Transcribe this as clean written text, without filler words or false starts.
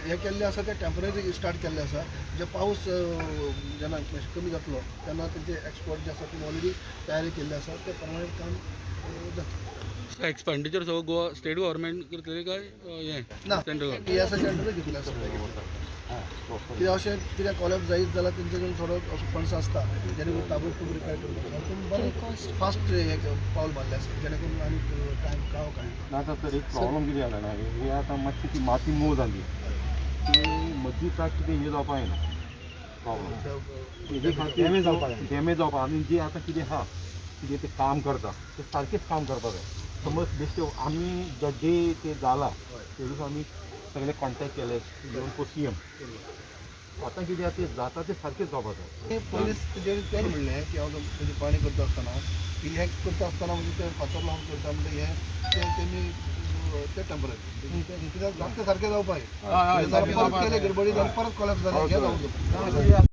हे केल्लें आसा तें टेम्पररी स्टार्ट केल्लें आसा जे पावस जेन्ना कमी जातलो तेन्ना तेंचे एक्सपोर्ट जे आसा ती ऑलरेडी तयारी केल्ली आसा ते प्रमाणे काम जाता. एक्सपेंडिचर सगळं गोवा स्टेट गव्हर्नमेंट करतले काय ना सेंट्रल PSI टेंडर घेतलें आसा. कितें अशें कितें कॉलेज जायत जाल्यार तेंचे कडेन थोडो असो फंड्स आसता जेणे करून ताबडतोब रिपेर करपाक पूण बरें फास्ट एक पावल मारलें आसा जेणे करून आनी टायम कांय कांय आता तर एक प्रॉब्लम कितें जाला ना ही आतां मातशी ती माती मोव जाली ती मदीं ताक कितें हें जावपा येना प्रॉब्लम डॅमेज जावपा आनी जें आतां कितें आहा कितें तें काम करता तें सारकेंच काम करपा जाय. समज बेश्टे आमी जे तें जाला तेजूच आमी सगळे कॉन्टेक्ट केले घेवन को CM आतां कितें आहा तें जाता तें सारकेंच जावपा जाय. पयलींच तें म्हणलें की हांव म्हणजे पाणी करता आसतना की हें करता आसतना म्हणजे तें फातर लावन करता म्हणजे हें तेमी ते टेम्पररी कित्याक जाता तें सारकें जावपाक परत केलें गडबडी जावन परत कॉलेज जालें हें जावंक जाता.